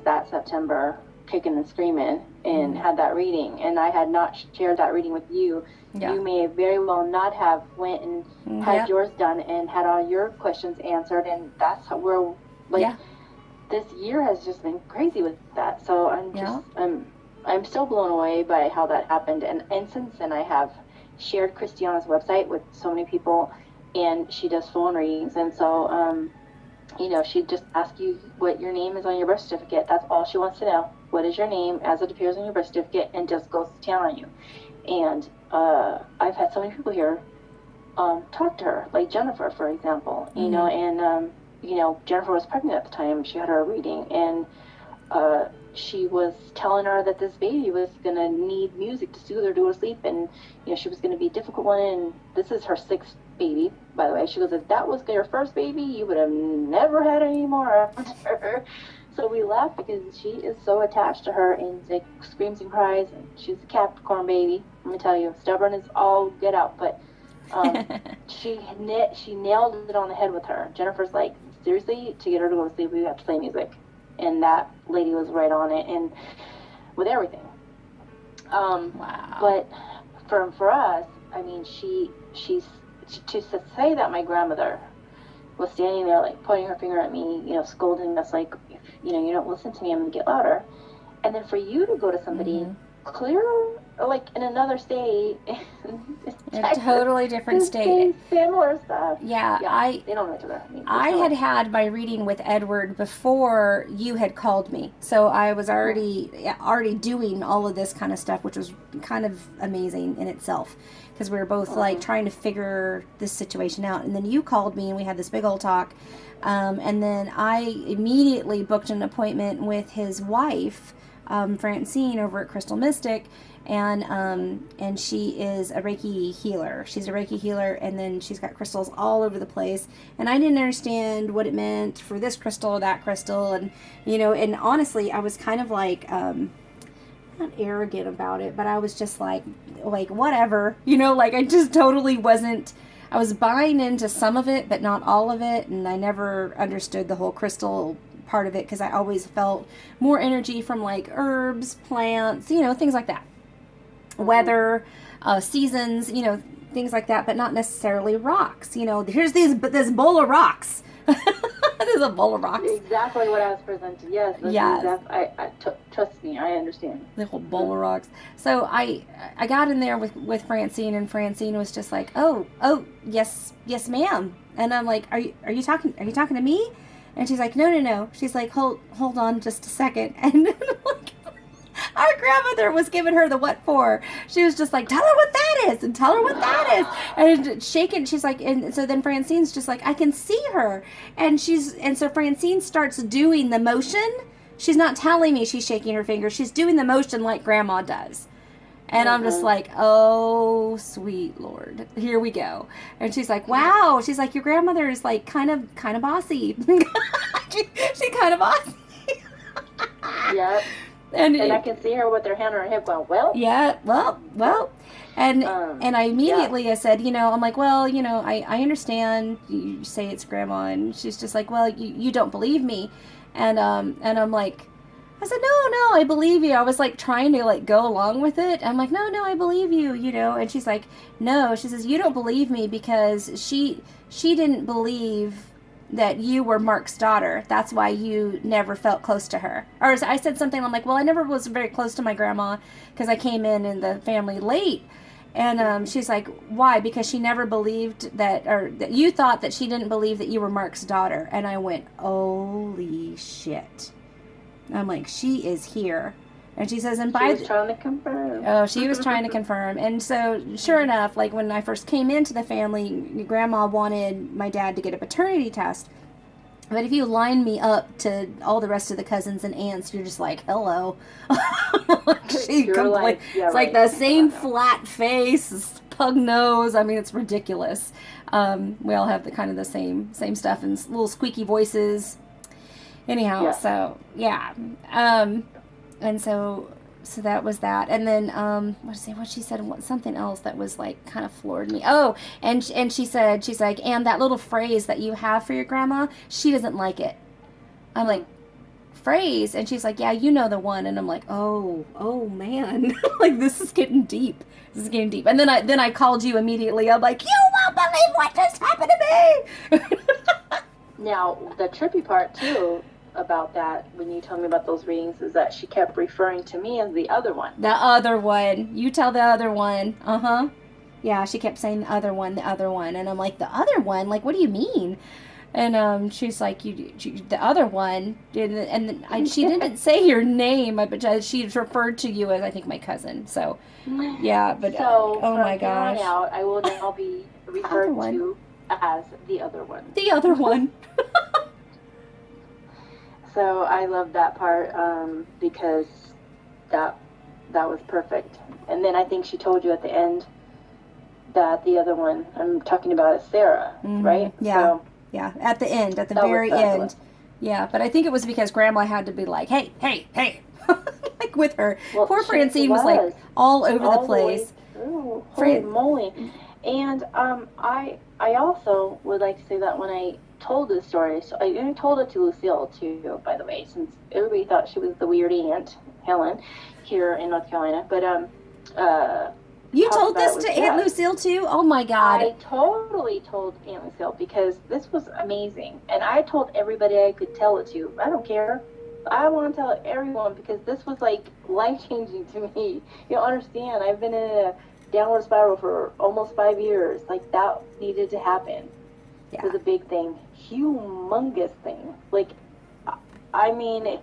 that September kicking and screaming and had that reading, and I had not shared that reading with you, you may very well not have went and had yours done and had all your questions answered, and that's how we're like this year has just been crazy with that. So I'm still blown away by how that happened, and since then I have shared Christiana's website with so many people, and she does phone readings, and so you know, she just asks you what your name is on your birth certificate. That's all she wants to know. What is your name as it appears on your birth certificate, and just goes to town on you. And I've had so many people here talk to her, like Jennifer, for example, you know, and you know, Jennifer was pregnant at the time she had her reading, and she was telling her that this baby was going to need music to soothe her to sleep, and you know, she was going to be a difficult one, and this is her 6th baby, by the way. She goes, if that was your first baby, you would have never had any more after her. So we laugh because she is so attached to her, and like screams and cries, and she's a Capricorn baby. Let me tell you, stubborn is all get out, but she nailed it on the head with her. Jennifer's like, seriously, to get her to go to sleep, we have to play music. And that lady was right on it, and with everything. Wow. But for us, I mean, she's to say that my grandmother was standing there, like, pointing her finger at me, you know, scolding us, like, if, you know, you don't listen to me, I'm going to get louder. And then for you to go to somebody clear, like, in another state, a totally different state. Similar stuff. Yeah, they don't know each other. I had my reading with Edward before you had called me, so I was already doing all of this kind of stuff, which was kind of amazing in itself, because we were both like trying to figure this situation out. And then you called me, and we had this big old talk, and then I immediately booked an appointment with his wife, Francine, over at Crystal Mystic. And she is a Reiki healer. She's a Reiki healer, and then she's got crystals all over the place. And I didn't understand what it meant for this crystal or that crystal, and you know. And honestly, I was kind of like not arrogant about it, but I was just like whatever, you know. Like I just totally wasn't. I was buying into some of it, but not all of it, and I never understood the whole crystal part of it, because I always felt more energy from like herbs, plants, you know, things like that. Weather, seasons, you know, things like that, but not necessarily rocks. You know, here's this bowl of rocks. There's a bowl of rocks. Exactly what I was presented. Yes. Trust me, I understand. The whole bowl of rocks. So I got in there with Francine, and Francine was just like, oh, yes, ma'am. And I'm like, are you talking to me? And she's like, no. She's like, hold on just a second. And like, our grandmother was giving her the what for. She was just like, tell her what that is, and tell her what that is, and shaking. She's like, and so then Francine's just like, I can see her, and so Francine starts doing the motion. She's not telling me she's shaking her finger. She's doing the motion like Grandma does. And I'm just like, oh, sweet Lord, here we go. And she's like, wow. She's like, your grandmother is like kind of bossy. She's kind of bossy. Yep. And I can see her with her hand on her hip going, well. Yeah, well. And I immediately I said, you know, I'm like, well, you know, I understand you say it's Grandma. And she's just like, well, you don't believe me. And I'm like, I said, no, I believe you. I was like trying to like go along with it. I'm like, no, I believe you, you know. And she's like, no, she says, you don't believe me because she didn't believe that you were Mark's daughter. That's why you never felt close to her. Or I said something, I'm like, well, I never was very close to my grandma because I came in the family late. And she's like, why? Because she never believed that you thought that she didn't believe that you were Mark's daughter. And I went, holy shit. I'm like, she is here. And she says, and she was trying to confirm. Oh, she was trying to confirm. And so, sure enough, like when I first came into the family, Grandma wanted my dad to get a paternity test. But if you line me up to all the rest of the cousins and aunts, you're just like, hello. It's like the same flat face, pug nose. I mean, it's ridiculous. We all have the same stuff and little squeaky voices. Anyhow, so yeah. And so that was that. And then what she said, something else that was like kind of floored me. Oh, and she said, she's like, and that little phrase that you have for your grandma, she doesn't like it. I'm like, phrase, and she's like, yeah, you know the one. And I'm like, oh man. Like, this is getting deep. This is getting deep. And then I called you immediately. I'm like, you won't believe what just happened to me. Now, the trippy part too about that, when you told me about those readings, is that she kept referring to me as the other one. The other one. You tell the other one. Yeah, she kept saying the other one. And I'm like, the other one? Like, what do you mean? And she's like, the other one, and she didn't say your name, but she referred to you as, I think, my cousin. So, yeah, but so oh my from here on gosh, out, I will now be referred to as the other one. The other one. So I love that part because that was perfect. And then I think she told you at the end that the other one I'm talking about is Sarah, right? Yeah. So, yeah, at the end, at the very end. Yeah, but I think it was because Grandma had to be like, hey. Like with her. Well, poor Francine was like all over the place. Holy moly. And I also would like to say that when I told this story, so I told it to Lucille too, by the way, since everybody thought she was the weird aunt, Helen, here in North Carolina. But you told this to Aunt Lucille too? Oh my God. I totally told Aunt Lucille because this was amazing. And I told everybody I could tell it to. I don't care. I want to tell everyone because this was like life-changing to me. You don't understand. I've been in a downward spiral for almost 5 years. Like, that needed to happen. Yeah. It was a big thing. Humongous thing. Like, I mean, if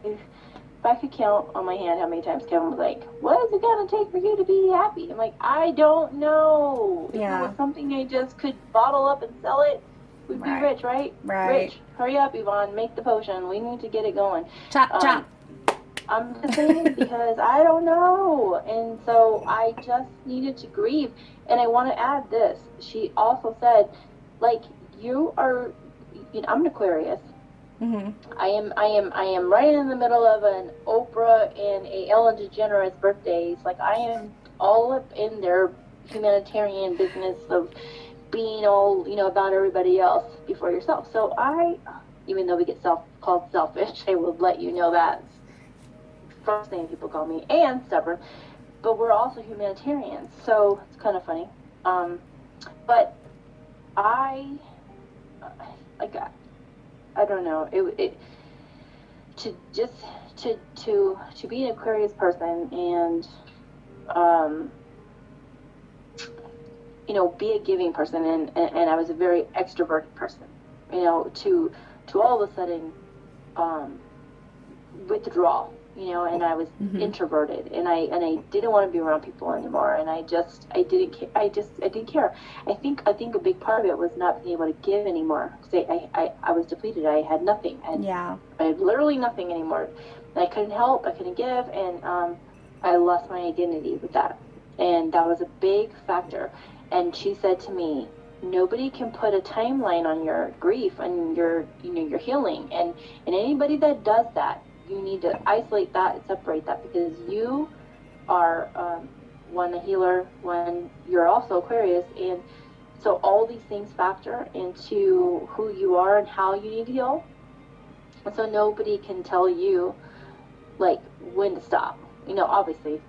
I could count on my hand how many times Kevin was like, what is it going to take for you to be happy? I'm like, I don't know. Yeah. If it was something I just could bottle up and sell it, we'd be rich, right? Right. Rich. Hurry up, Yvonne. Make the potion. We need to get it going. Chop. I'm just saying because I don't know. And so I just needed to grieve. And I want to add this. She also said, like, you are, I'm an Aquarius. Mm-hmm. I am right in the middle of an Oprah and a Ellen DeGeneres birthdays. Like, I am all up in their humanitarian business of being all, about everybody else before yourself. So even though we get called selfish, I will let you know that. First thing people call me, and stubborn, but we're also humanitarians, so it's kind of funny. But I don't know. It to be an Aquarius person and be a giving person, and I was a very extroverted person. To all of a sudden withdraw. And I was introverted, and I didn't want to be around people anymore, and I didn't care. I think a big part of it was not being able to give anymore, because I was depleted. I had nothing, and I had literally nothing anymore. And I couldn't help, I couldn't give, and I lost my identity with that, and that was a big factor. And she said to me, nobody can put a timeline on your grief and your healing, and anybody that does that, you need to isolate that and separate that, because you are one, a healer, one, you're also Aquarius, and so all these things factor into who you are and how you need to heal. And so nobody can tell you like when to stop. Obviously,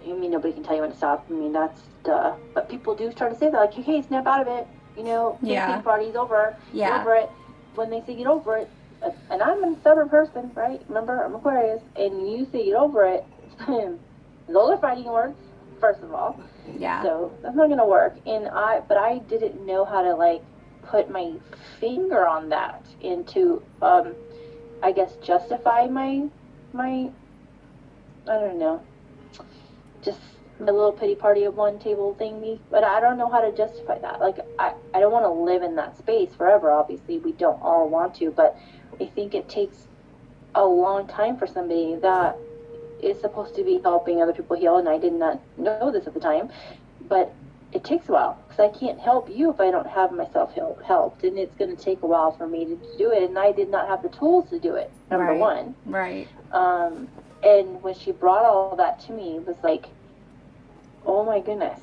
nobody can tell you when to stop. That's duh. But people do start to say that, like, hey, snap out of it. Campaign party's over. Yeah. Get over it. When they say get over it, and I'm a stubborn person, right? Remember, I'm Aquarius, and you say get over it. Those are fighting words, first of all. Yeah. So that's not gonna work. But I didn't know how to like put my finger on that and to, I guess, justify my I don't know, just my little pity party of one table thingy. But I don't know how to justify that. Like, I don't want to live in that space forever. Obviously, we don't all want to, but I think it takes a long time for somebody that is supposed to be helping other people heal, and I did not know this at the time, but it takes a while, because I can't help you if I don't have myself helped, and it's going to take a while for me to do it, and I did not have the tools to do it, number one. Right. And when she brought all that to me, it was like, oh my goodness,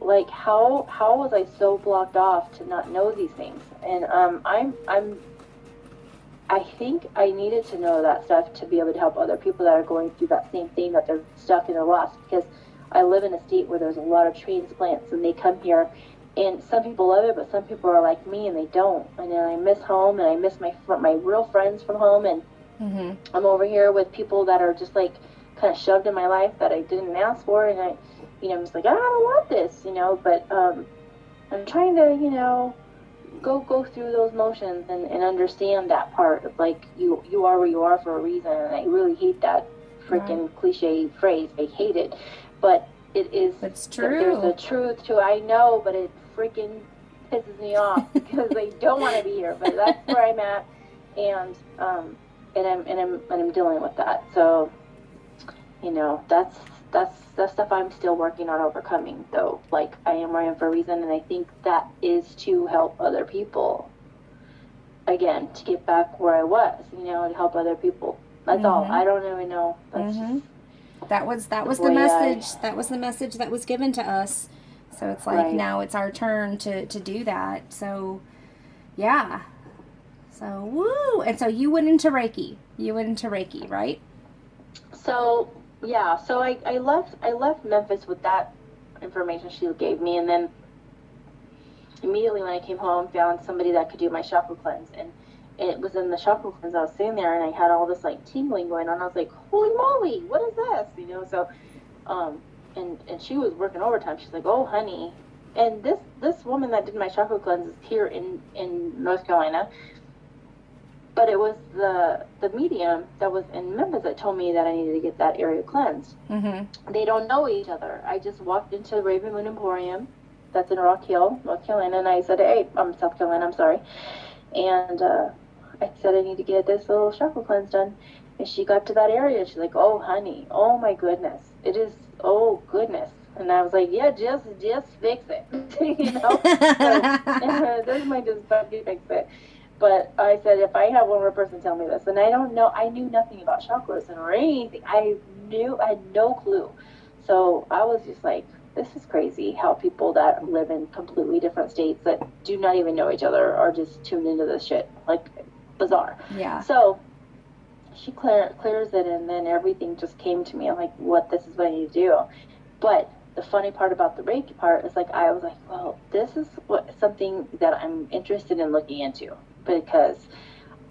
like, how was I so blocked off to not know these things? And I think I needed to know that stuff to be able to help other people that are going through that same thing, that they're stuck in their loss. Because I live in a state where there's a lot of transplants, and they come here, and some people love it, but some people are like me and they don't. And then I miss home, and I miss my real friends from home, and I'm over here with people that are just like kind of shoved in my life that I didn't ask for, and I'm just like, I don't want this, But I'm trying to, go through those motions and understand that part of like you are where you are for a reason. And I really hate that freaking cliche phrase. I hate it, but it is. It's true. There's a truth to it. I know, but it freaking pisses me off because I don't want to be here. But that's where I'm at, and I'm dealing with that. So, that's stuff I'm still working on overcoming, though. Like, I am where I am for a reason, and I think that is to help other people. Again, to get back where I was, to help other people. That's all. I don't even know. That's just that was the message. That was the message that was given to us. So it's like now it's our turn to do that. So, yeah. So woo! And so you went into Reiki. Right? So. Yeah, so I left Memphis with that information she gave me, and then immediately when I came home, found somebody that could do my chakra cleanse, and it was in the chakra cleanse. I was sitting there, and I had all this like tingling going on. I was like, "Holy moly, what is this?" So, and she was working overtime. She's like, "Oh, honey," and this woman that did my chakra cleanse is here in North Carolina. But it was the medium that was in Memphis that told me that I needed to get that area cleansed. They don't know each other. I just walked into Raven Moon Emporium, that's in Rock Hill, North Carolina, and I said, "Hey, I'm South Carolina, I'm sorry." And I said, "I need to get this little chakra cleanse done." And she got to that area, and she's like, "Oh, honey, oh my goodness, it is, oh goodness." And I was like, "Yeah, just fix it." This might just fix it. But I said, if I have one more person tell me this, and I don't know, I knew nothing about chakras or anything. I had no clue. So I was just like, this is crazy how people that live in completely different states that do not even know each other are just tuned into this shit. Like, bizarre. Yeah. So she clears it, and then everything just came to me. I'm like, this is what I need to do. But the funny part about the Reiki part is, like, I was like, well, this is something that I'm interested in looking into, because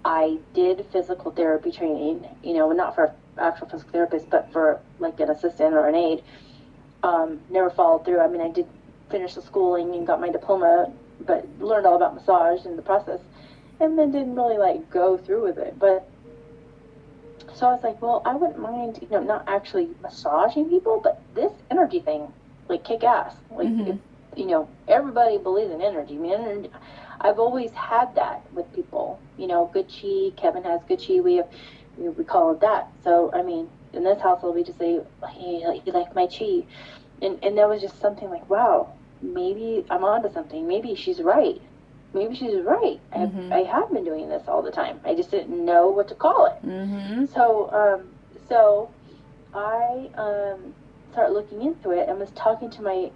I did physical therapy training, not for actual physical therapist, but for like an assistant or an aide. Never followed through. I mean, I did finish the schooling and got my diploma, but learned all about massage in the process, and then didn't really like go through with it. But so I was like, well, I wouldn't mind, not actually massaging people, but this energy thing, like, kick ass. Like, if, everybody believes in energy. I mean, I've always had that with people. Good chi. Kevin has good chi. We call it that. So, I mean, in this household, we just say, "Hey, you like my chi," and that was just something like, wow, maybe I'm onto something. Maybe she's right. I have been doing this all the time. I just didn't know what to call it. So I started looking into it and was talking to my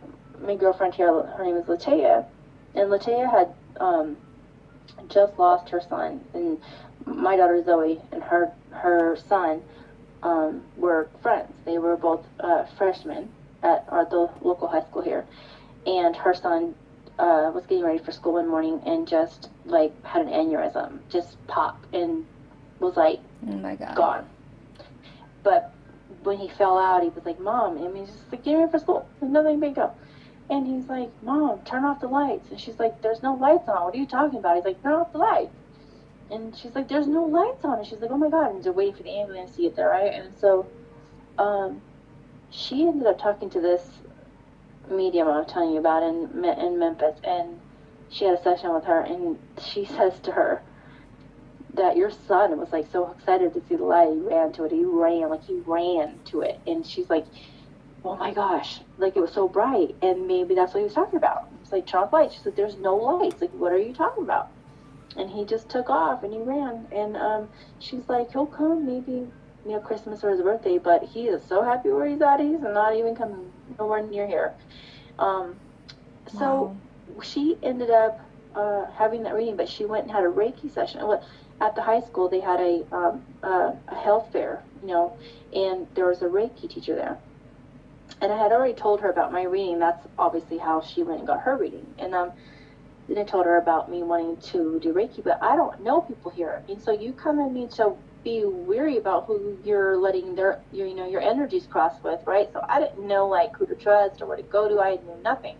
girlfriend here. Her name is Latea, and Latea had just lost her son, and my daughter Zoe and her son were friends. They were both freshmen at the local high school here, and her son was getting ready for school one morning and just like had an aneurysm, just pop, and was like, oh my God, gone. But when he fell out, he was like, "Mom," I mean, he's just like, "Getting ready for school, there's nothing big up." And he's like, "Mom, turn off the lights." And she's like, "There's no lights on. What are you talking about?" He's like, "Turn off the lights." And she's like, "There's no lights on." And she's like, "Oh my God." And they're waiting for the ambulance to get there, right? And so she ended up talking to this medium I was telling you about in Memphis, and she had a session with her, and she says to her that your son was like so excited to see the light, he ran to it, he ran to it, and she's like, "Oh my gosh, like it was so bright," and maybe that's what he was talking about. It's like, "Turn off lights." She's like, "There's no lights, like what are you talking about?" And he just took off and he ran, and she's like, "He'll come maybe Christmas or his birthday, but he is so happy where he's at, he's not even coming nowhere near here." So she ended up having that reading, but she went and had a Reiki session. at the high school, they had a health fair, and there was a Reiki teacher there. And I had already told her about my reading. That's obviously how she went and got her reading. And then I told her about me wanting to do Reiki, but I don't know people here. And so you kind of need to be weary about who you're letting your energies cross with, right? So I didn't know like who to trust or where to go to. I knew nothing.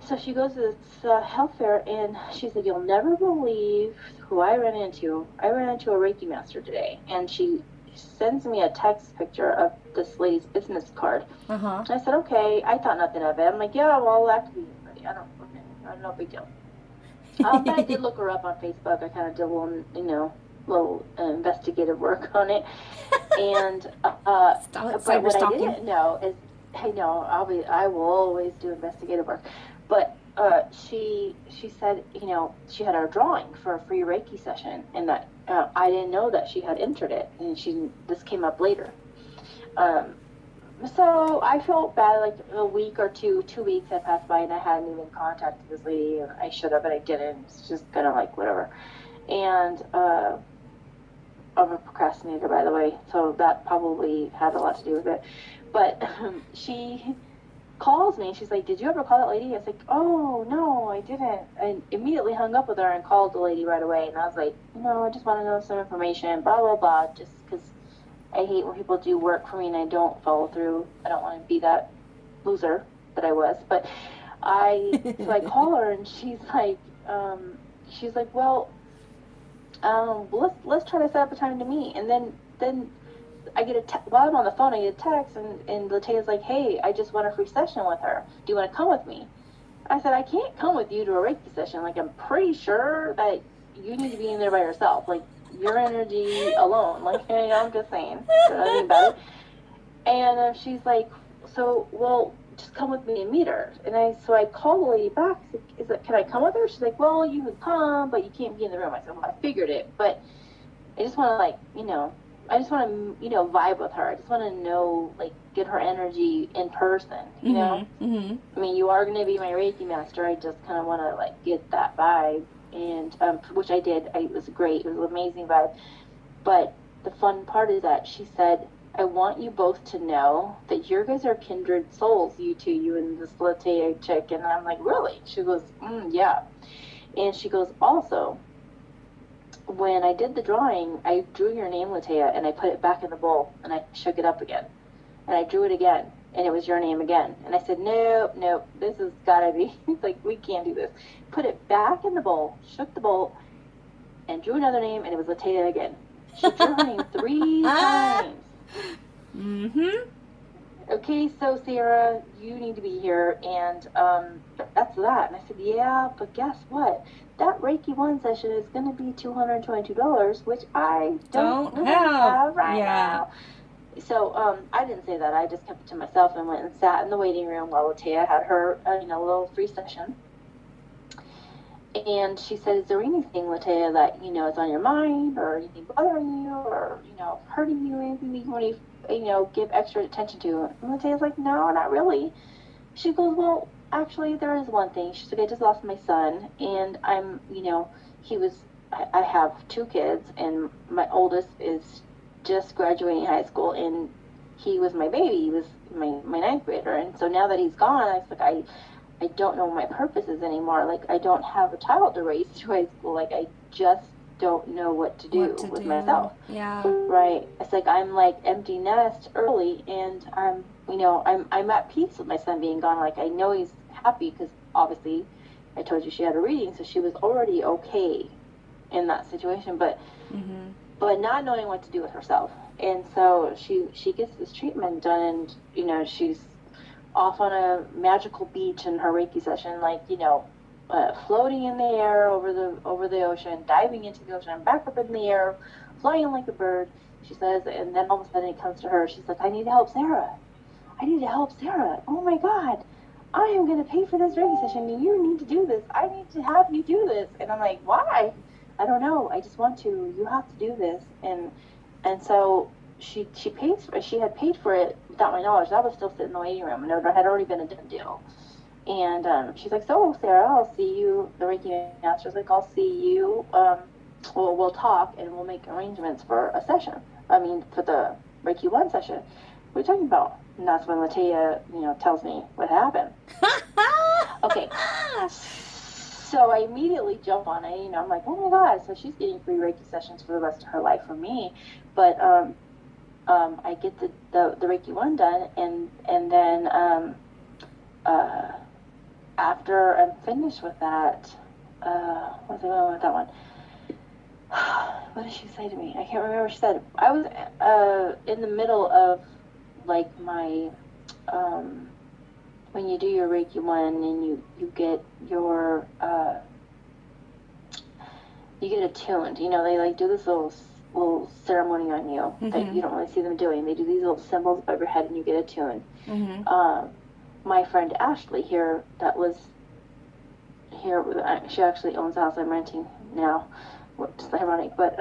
So she goes to this health fair, and she said, "You'll never believe who I ran into. I ran into a Reiki master today." And she sends me a text picture of this lady's business card. Uh-huh. And I said, "Okay." I thought nothing of it. I'm like, "Yeah, well, that could be anybody. I don't know, big deal." But I did look her up on Facebook. I kind of did a little investigative work on it. And but what I didn't know is, I will always do investigative work. But she said, she had a drawing for a free Reiki session, and that I didn't know that she had entered it, and this came up later. So I felt bad. Like a week or 2 weeks had passed by, and I hadn't even contacted this lady, and I should have, but I didn't. It's just kind of like whatever. And I'm a procrastinator, by the way, so that probably had a lot to do with it. But she calls me, and she's like, "Did you ever call that lady?" I was like, "Oh, no, I didn't." I immediately hung up with her and called the lady right away. And I was like, "I just want to know some information, blah, blah, blah," just because I hate when people do work for me and I don't follow through. I don't want to be that loser that I was. But so I call her, and she's like, "Well, let's try to set up a time to meet." And then I get while I'm on the phone, I get a text, and Lataya's like, "Hey, I just want a free session with her. Do you want to come with me?" I said, "I can't come with you to a Reiki session. Like, I'm pretty sure that you need to be in there by yourself. Like, your energy alone. Like, hey, I'm just saying. Nothing about it." And she's like, well, just come with me and meet her. And so I called the lady back. I said, "Can I come with her?" She's like, "Well, you can come, but you can't be in the room." I said, "Well, I figured it, but I just want to I just want to, vibe with her. I just want to know, like, get her energy in person, know? Mm-hmm. I mean, you are going to be my Reiki master. I just kind of want to, like, get that vibe, and which I did. It was great. It was an amazing vibe. But the fun part is that she said, "I want you both to know that you guys are kindred souls, you two, you and this Lataya chick." And I'm like, "Really?" She goes, "Yeah." And she goes, "Also, when I did the drawing, I drew your name, Lataya, and I put it back in the bowl, and I shook it up again. And I drew it again, and it was your name again." And I said, nope, this has got to be, like, we can't do this. Put it back in the bowl, shook the bowl, and drew another name, and it was Lataya again. She drew her name 3 times. Mm-hmm. "Okay, so Sarah, you need to be here," and that's that. And I said, "Yeah, but guess what? That Reiki 1 session is going to be $222, which I don't have right now." So I didn't say that. I just kept it to myself and went and sat in the waiting room while Lataya had her little free session. And she said, "Is there anything, Lataya, that is on your mind, or anything bothering you, or hurting you, anything that you want to give extra attention to?" And Lataya's like, "No, not really." She goes, "Well, actually, there is one thing." She's like, "I just lost my son, and I'm I have 2 kids, and my oldest is just graduating high school, and he was my baby. He was my 9th grader, and so now that he's gone, I was like, I don't know what my purpose is anymore. Like, I don't have a child to raise through high school. Like, I just don't know what to do with myself." Yeah. Right. It's like I'm like empty nest early, and I'm at peace with my son being gone. Like, I know he's happy because obviously I told you she had a reading, so she was already okay in that situation, but not knowing what to do with herself. And so she gets this treatment done, and she's off on a magical beach in her Reiki session, like, floating in the air over the ocean, diving into the ocean, back up in the air, flying like a bird, she says. And then all of a sudden it comes to her. She's like, "I need to help Sarah. I need to help Sarah. Oh my God, I am going to pay for this Reiki session, and you need to do this. I need to have you do this." And I'm like, "Why?" "I don't know. I just want to. You have to do this." And so she had paid for it without my knowledge. I was still sitting in the waiting room, and it had already been a done deal. And she's like, "So, Sarah, I'll see you." The Reiki master's like, "I'll see you well, we'll talk and we'll make arrangements for a session. I mean, for the Reiki 1 session. What are you talking about? And that's when Latia, tells me what happened. Okay. So I immediately jump on it. I'm like, oh my God. So she's getting free Reiki sessions for the rest of her life from me. But I get the Reiki 1 done. And then after I'm finished with that, what's going on with that one? What did she say to me? I can't remember what she said. I was in the middle of like my when you do your Reiki 1 and you get your you get attuned. They like do this little ceremony on you that you don't really see them doing. They do these little symbols above your head and you get attuned. My friend Ashley here, that was here, she actually owns the house I'm renting now. It's ironic, but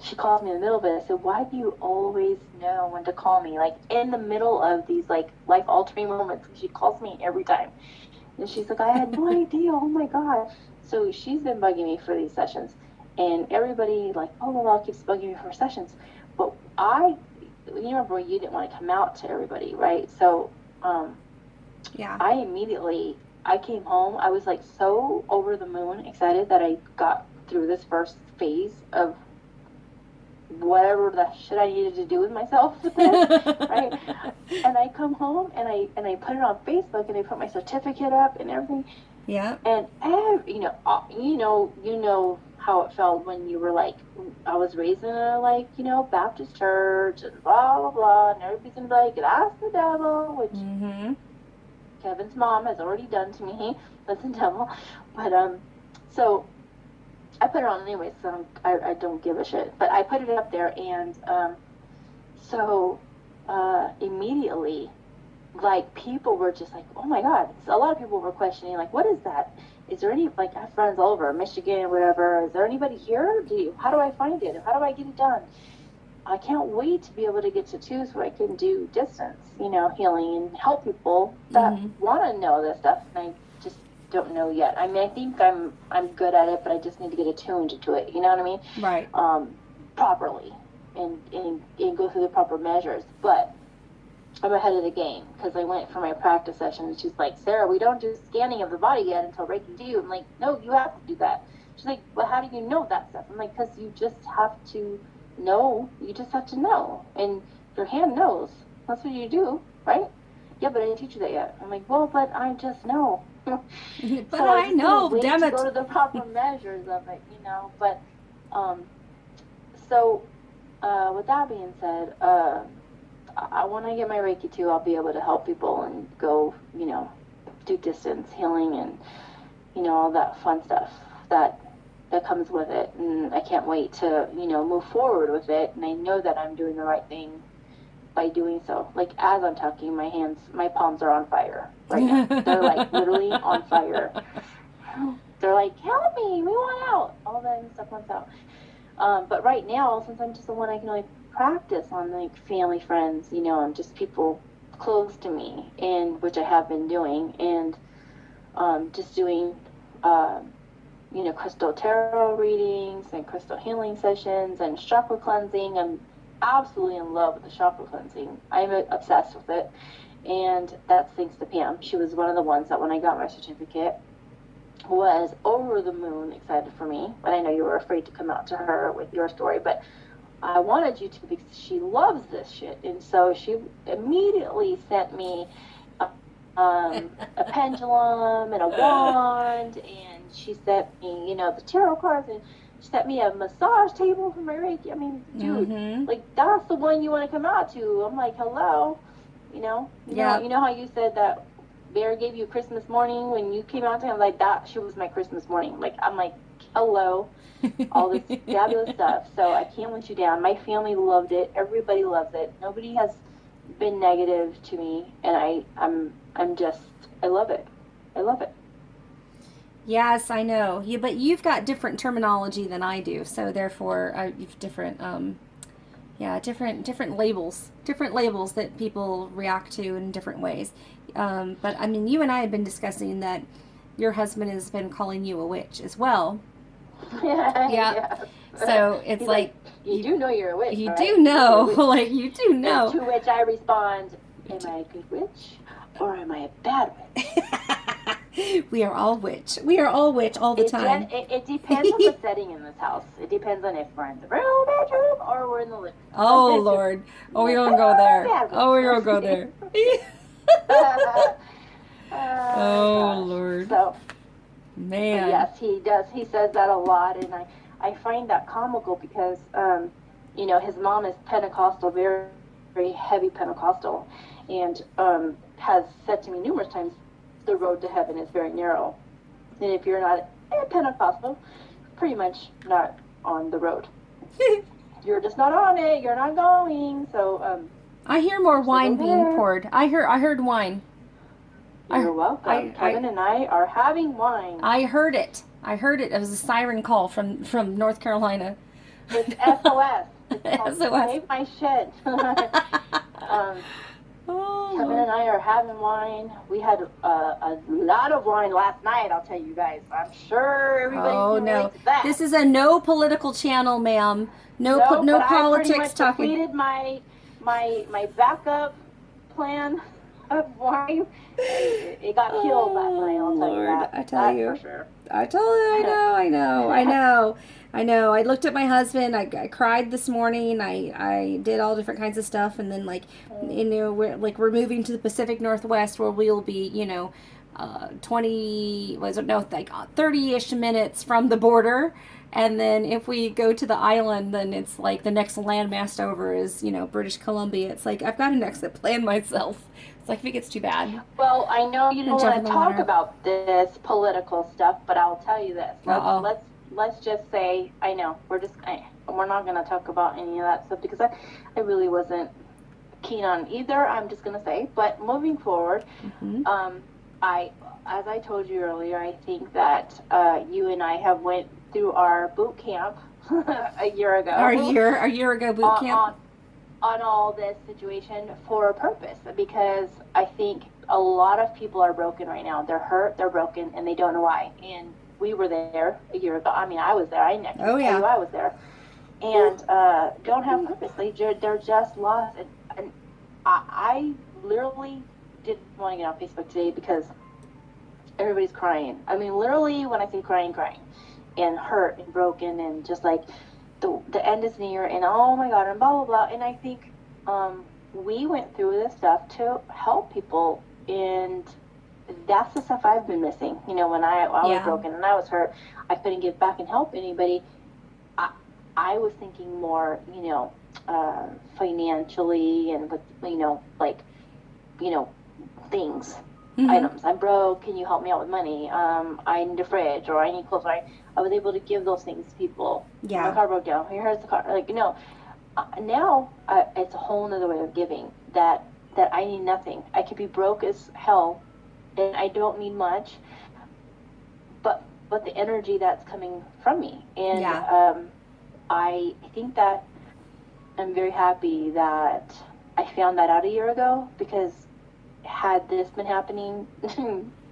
she calls me in the middle of it. I said, why do you always know when to call me? Like, in the middle of these, like, life-altering moments. She calls me every time. And she's like, I had no idea. Oh, my God. So she's been bugging me for these sessions. And everybody, like, oh, well, keeps bugging me for sessions. But you remember you didn't want to come out to everybody, right? So yeah. I came home. I was, like, so over the moon excited that I got through this first phase of whatever the shit I needed to do with myself, right? And I come home and I put it on Facebook and I put my certificate up and everything. Yeah. And you know how it felt when you were like, I was raised in a Baptist church and blah blah blah, and everybody's gonna be like, that's the devil, which Kevin's mom has already done to me. That's the devil. But so I put it on anyway, so I don't give a shit. But I put it up there, and so immediately, like, people were just like, oh my God. So a lot of people were questioning, like, what is that? Is there any, like, I have friends all over Michigan, whatever. Is there anybody here? How do I find it? How do I get it done? I can't wait to be able to get to 2 so I can do distance, healing and help people that want to know this stuff. And I just don't know yet. I mean, I think I'm good at it, but I just need to get attuned to it. You know what I mean? Right. Properly and go through the proper measures. But I'm ahead of the game because I went for my practice session and she's like, Sarah, we don't do scanning of the body yet until Reiki 2. I'm like, no, you have to do that. She's like, well, how do you know that stuff? I'm like, because you just have to know. You just have to know. And your hand knows. That's what you do, right? Yeah, but I didn't teach you that yet. I'm like, well, but I just know. But so I know, damn it. Go to the proper measures of it, But, so, with that being said, when I get my Reiki 2, I'll be able to help people and go, do distance healing and, all that fun stuff that comes with it. And I can't wait to, move forward with it. And I know that I'm doing the right thing by doing so. Like, as I'm talking, my palms are on fire right now. They're like literally on fire. They're like, help me, we want out. All that stuff wants out. But right now, since I'm just the one I can only practice on, like, family, friends, and just people close to me, and which I have been doing, and just doing crystal tarot readings and crystal healing sessions and chakra cleansing. I'm absolutely in love with the chakra cleansing. I'm obsessed with it, and that's thanks to Pam. She was one of the ones that when I got my certificate was over the moon excited for me. And I know you were afraid to come out to her with your story, but I wanted you to because she loves this shit. And so she immediately sent me a pendulum and a wand, and she sent me, the tarot cards, and she sent me a massage table for my Reiki. I mean, dude, like, that's the one you want to come out to. I'm like, hello, you know how you said that Bear gave you Christmas morning when you came out to him, like, that she was my Christmas morning. Like, I'm like, hello, all this fabulous stuff. So I can't let you down. My family loved it. Everybody loves it. Nobody has been negative to me, and I'm just, I love it. I love it. Yes, I know. But you've got different terminology than I do, so therefore you've different different labels that people react to in different ways. But I mean, you and I have been discussing that your husband has been calling you a witch as well. Yeah. So it's He's like you do know you're a witch, you right? do know, like you do know. And to which I respond, am I a good witch or am I a bad witch? We are all witch. We are all witch all the time. It depends on the setting in this house. It depends on if we're in the real bedroom or we're in the living room. Oh Lord. Oh, we don't go there. Oh, we don't go there. Oh Lord. So, man. Yes, he does. He says that a lot, and I find that comical because, his mom is Pentecostal, very, very heavy Pentecostal, and has said to me numerous times, the road to heaven is very narrow. And if you're not a Pentecostal, pretty much not on the road. You're just not on it. You're not going. So I hear more wine being poured. I heard wine. You're welcome. Kevin and I are having wine. I heard it. It was a siren call from North Carolina. It's SOS. It's SOS. Save my shit. Kevin and I are having wine. We had a lot of wine last night, I'll tell you guys. I'm sure everybody can relate to that. This is a no political channel, ma'am. No politics I pretty much talking. Completed my backup plan of wine. It got killed last night, I'll tell you that. I tell you. For sure. I told you, I know. I looked at my husband. I cried this morning. I did all different kinds of stuff, and then we're moving to the Pacific Northwest where we'll be 30-ish minutes from the border. And then if we go to the island, then it's like the next landmass over is, British Columbia. It's like I've got an exit plan myself. It's like if it gets too bad. Well, I know you don't want to talk about this political stuff, but I'll tell you this. Let's just say, I know, we're not going to talk about any of that stuff because I really wasn't keen on either, I'm just going to say. But moving forward, as I told you earlier, I think that you and I have went through our boot camp a year ago. Our year ago boot camp. On all this situation for a purpose, because I think a lot of people are broken right now. They're hurt, they're broken, and they don't know why. And we were there a year ago. I mean, I was there. I tell you I was there. And don't have purpose. They're just lost. And I literally didn't want to get on Facebook today because everybody's crying. I mean, literally, when I say crying, and hurt and broken and just like the end is near and oh my God and blah blah blah. And I think we went through this stuff to help people, and that's the stuff I've been missing. When I was broken and I was hurt, I couldn't give back and help anybody. I was thinking more, financially and with things. Items. I'm broke. Can you help me out with money? I need a fridge, or I need clothes. I was able to give those things to people. Yeah. My car broke down. Here's the car. Now it's a whole nother way of giving. That I need nothing. I could be broke as hell, and I don't need much. But the energy that's coming from me, and I think that I'm very happy that I found that out a year ago, because had this been happening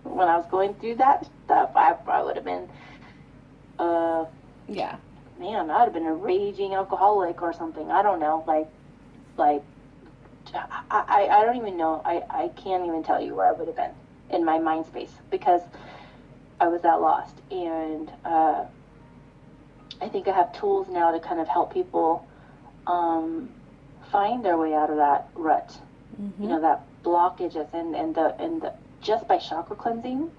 when I was going through that stuff, I probably would have been, man, I would have been a raging alcoholic or something. I don't know, I don't even know. I can't even tell you where I would have been in my mind space, because I was that lost. And I think I have tools now to kind of help people find their way out of that rut. That blockages, and the just by chakra cleansing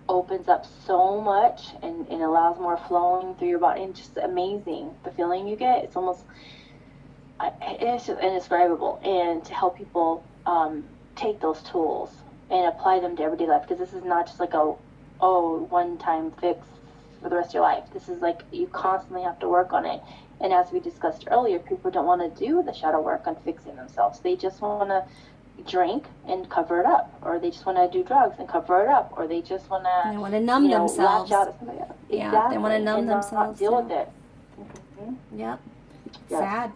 opens up so much and allows more flowing through your body, and just amazing the feeling you get. It's almost it's just indescribable. And to help people take those tools and apply them to everyday life, because this is not just like a one-time fix for the rest of your life. This is like you constantly have to work on it. And as we discussed earlier, people don't want to do the shadow work on fixing themselves. They just want to drink and cover it up, or they just want to do drugs and cover it up, or they just want to. They want to numb themselves. Lash out at somebody else. Yeah, exactly. they want to numb themselves. Not deal with it. Yep. Yes. Sad.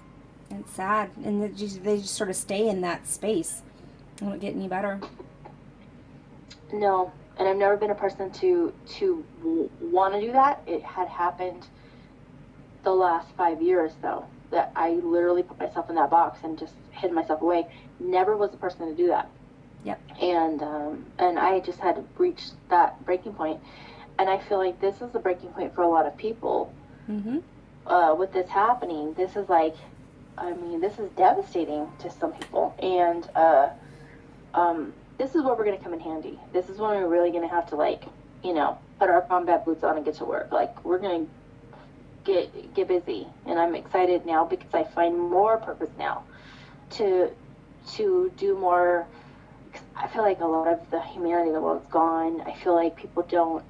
It's sad, and they just sort of stay in that space. It won't get any better. No, and I've never been a person to want to do that. It had happened the last 5 years, though, that I literally put myself in that box and just hid myself away. Never was the person to do that. Yep. And I just had to reach that breaking point. And I feel like this is the breaking point for a lot of people. Mm-hmm. With this happening. This is like, I mean, this is devastating to some people. And this is where we're going to come in handy. This is when we're really going to have to, like, you know, put our combat boots on and get to work. Like, we're going to get busy. And I'm excited now because I find more purpose now to do more. I feel like a lot of the humanity in the world is gone. I feel like people don't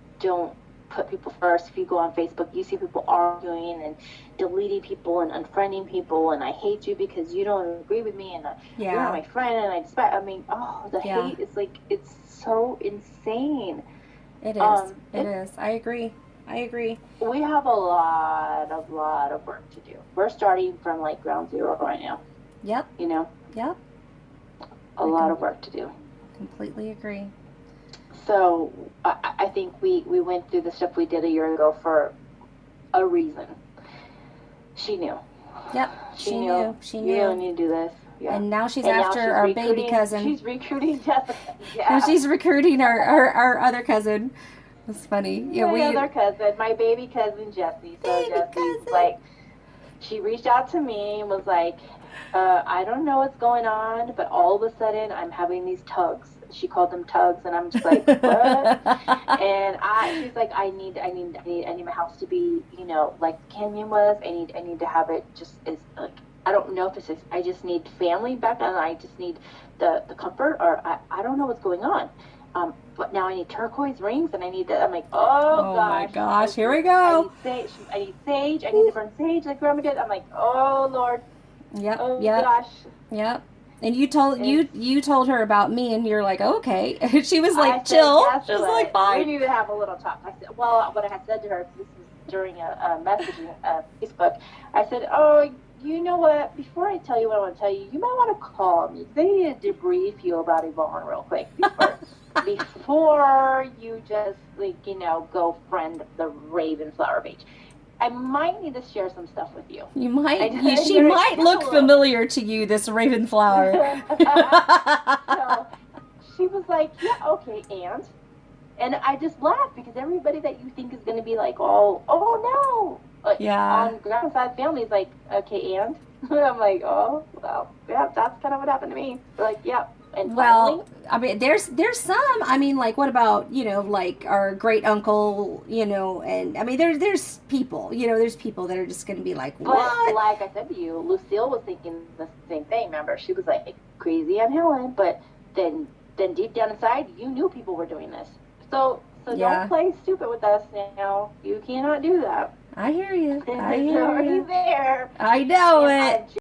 put people first. If you go on Facebook, you see people arguing and deleting people and unfriending people, and I hate you because you don't agree with me, and you're not my friend, and I despise. I mean, the hate is like, it's so insane. It is. It is. I agree. We have a lot of work to do. We're starting from like ground zero right now. Yep. You know. Yep. A lot of work to do. Completely agree. So I think we went through the stuff we did a year ago for a reason. She knew. Yep. She knew. You don't need to do this. Yeah. And now she's after our baby cousin. She's recruiting Jessica. Yeah. Now she's recruiting our other cousin. That's funny. Yeah, my other cousin, my baby cousin Jessie. So Jessie's like, she reached out to me and was like, I don't know what's going on, but all of a sudden I'm having these tugs. She called them tugs, and I'm just like, what? And she's like, I need my house to be, you know, like the canyon was. I need to have it just as like, I don't know if it's just, I just need family back, and I just need the comfort, or I don't know what's going on. But now I need turquoise rings, and I need that. I'm like, oh gosh. My gosh, here we go. I need sage. I need to burn sage like Grandma did. I'm like, oh Lord. Yep. Oh yep. gosh. Yep. And you told her about me, and you're like, oh, okay. She was like, chill. She was like, fine. We need to have a little talk. I said, well, what I had said to her, this was during a message on Facebook. I said, oh, you know what? Before I tell you what I want to tell you, you might want to call me. They need to debrief you about Yvonne real quick before you just, like, you know, go friend the Ravenflower page. I might need to share some stuff with you. You might. She might look familiar to you, this Ravenflower. So she was like, yeah, okay, and I just laughed because everybody that you think is going to be like, oh no, like, on Grandma's side family is like, okay, and I'm like, oh, well, yeah, that's kind of what happened to me. They're like, yeah. And well, I mean, there's some. I mean, like, what about, you know, like our great uncle, you know, and I mean, there's people, you know, there's people that are just going to be like, what? But like I said to you, Lucille was thinking the same thing. Remember, she was like crazy on Helen, but then deep down inside, you knew people were doing this. So don't play stupid with us now. You cannot do that. I hear you. You're already there. I know it.